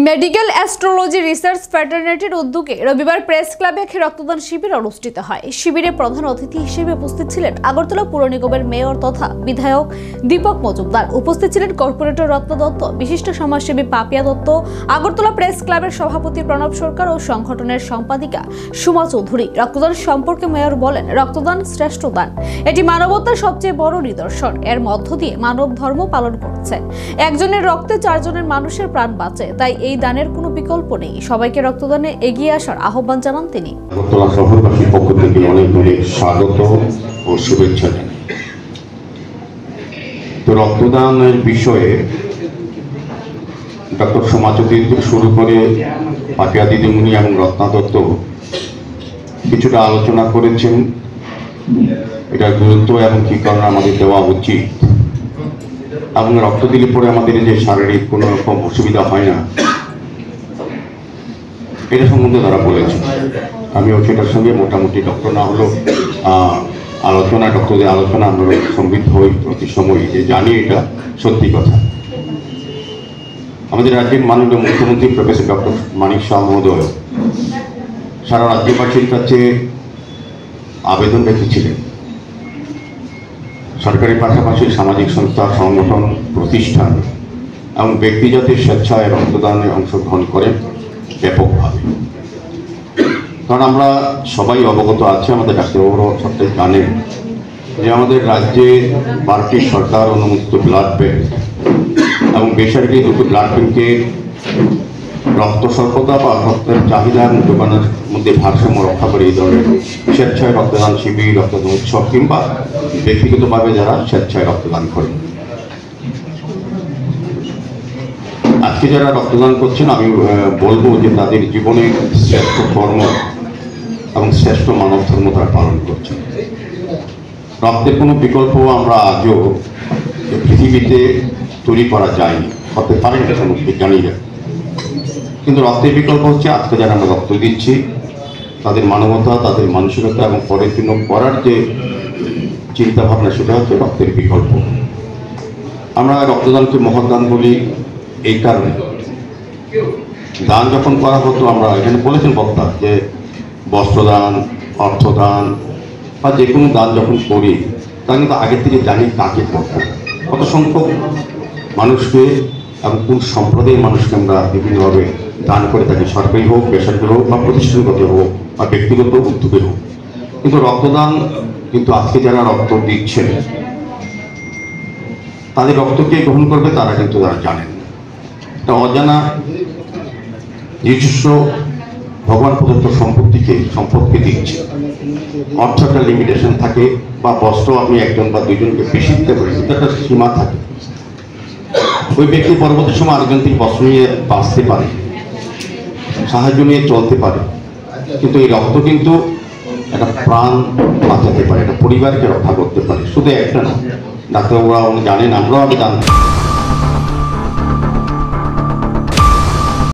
Medical astrology research ফ্র্যাটার্নিটির উদ্যোগে রবিবার press ক্লাবে এক রক্তদান শিবির অনুষ্ঠিত হয়। শিবিরে প্রধান অতিথি হিসেবে উপস্থিত ছিলেন আগরতলা পুর নিগমের মেয়র তথা বিধায়ক দীপক মজুমদার। উপস্থিত ছিলেন কর্পোরেটর রত্ন দত্ত, বিশিষ্ট সমাজসেবী পাপিয়া দত্ত, আগরতলা প্রেস ক্লাবের সভাপতি প্রণব সরকার ও সংগঠনের সম্পাদিকা সুমা চৌধুরী। রক্তদান সম্পর্কে মেয়র বলেন, রক্তদান শ্রেষ্ঠ দান, এটি মানবতার সবচেয়ে বড় নিদর্শন। এর মধ্য দিয়ে মানব ধর্ম পালন করছে। একজনের রক্তে চারজনের মানুষের প্রাণ বাঁচে, তাই এই দানের কোনো বিকল্প নেই। সবাইকে রক্তদানে এগিয়ে আসার আহ্বান জানান তিনি। আগরতলা শহরবাসীর পক্ষ থেকে অনেক অনেক স্বাগত ও শুভেচ্ছা জানাই। তো রক্তদানের বিষয়ে ডক্টর সুমা চৌধুরী থেকে শুরু করে পাপিয়া দিদিমণি এবং রত্না দত্ত কিছুটা আলোচনা করেছেন। এটার গুরুত্ব এবং কি কারণে আমাদের দেওয়া উচিত এবং রক্ত দিলে পরে আমাদের যে শারীরিক কোনো রকম অসুবিধা হয় না, এটা সম্বন্ধে তারা বলেছেন। আমিও সেটার সঙ্গে মোটামুটি ডক্টর না হলেও ডক্টরদের আলোচনা আমরা সমৃদ্ধ হই প্রতি সময়, যে জানি এটা সত্যি কথা। আমাদের রাজ্যের মাননীয় মুখ্যমন্ত্রী প্রফেসর ডক্টর মানিক শাহ মহোদয় সারা রাজ্যবাসীর কাছে আবেদন রেখেছিলেন সরকারি পাশাপাশি সামাজিক সংস্থা, সংগঠন, প্রতিষ্ঠান এবং ব্যক্তি যাতে স্বেচ্ছায় রক্তদানে অংশগ্রহণ করেন ব্যাপকভাবে। কারণ আমরা সবাই অবগত আছি, আমাদের ডাক্তারবাবুরা সবটাই জানেন যে আমাদের রাজ্যে 12টি সরকার অনুমোদিত ব্লাড ব্যাংক এবং বেসরকারি 2টি ব্লাড ব্যাংকে রক্ত স্বল্পতা বা রক্তের চাহিদা এবং যোগানের মধ্যে ভারসাম্য রক্ষা করে এই ধরনের স্বেচ্ছায় রক্তদান শিবির, রক্তদান উৎসব কিংবা ব্যক্তিগতভাবে যারা স্বেচ্ছায় রক্তদান করেন। আজকে যারা রক্তদান করছেন, আমি বলবো যে তাদের জীবনে শ্রেষ্ঠ কর্ম এবং শ্রেষ্ঠ মানব ধর্ম তারা পালন করছেন। রক্তের কোনো বিকল্প আমরা আজও পৃথিবীতে তৈরি করা যায়নি, করতে পারেন না কোনো বিজ্ঞানীরা। কিন্তু রক্তের বিকল্প হচ্ছে আজকে যারা আমরা রক্ত দিচ্ছি, তাদের মানবতা, তাদের মানসিকতা এবং পরের জন্য করার যে চিন্তা ভাবনা, সেটা হচ্ছে রক্তের বিকল্প। আমরা রক্তদানকে মহৎ দান বলি এই কারণে, দান যখন করা হতো, আমরা এখানে বলেছেন বক্তা যে বস্ত্রদান, অর্থদান বা যে কোনো দান যখন করি, তা কিন্তু আগের থেকে জানি কাকে করব, কত সংখ্যক মানুষকে এবং কোন সম্প্রদায়ের মানুষকে আমরা বিভিন্নভাবে দান করে থাকি, সরকারি হোক, বেসরকারি হোক বা প্রতিষ্ঠানগত হোক বা ব্যক্তিগত উদ্যোগে হোক। কিন্তু রক্তদান কিন্তু আজকে যারা রক্ত দিচ্ছেন, তাদের রক্তকে গ্রহণ করবে তারা কিন্তু তারা জানেন না। এটা অজানা নিজস্ব ভগবান প্রদত্ত সম্পদকে দিচ্ছে। অর্থ একটা লিমিটেশন থাকে, বা বস্ত্র আপনি একজন বা দুইজনকে বেশি দিতে পারেন, কিন্তু একটা সীমা থাকে। ওই ব্যক্তি পরবর্তী সময় আরেকজন থেকে বস্ত্র নিয়ে বাঁচতে পারে, সাহায্য নিয়ে চলতে পারে। কিন্তু এই রক্ত কিন্তু একটা প্রাণ বাঁচাতে পারে, একটা পরিবারকে রক্ষা করতে পারে। শুধু একটা না, ডাক্তারবাবুরা জানেন, আমরাও আগে জানতাম।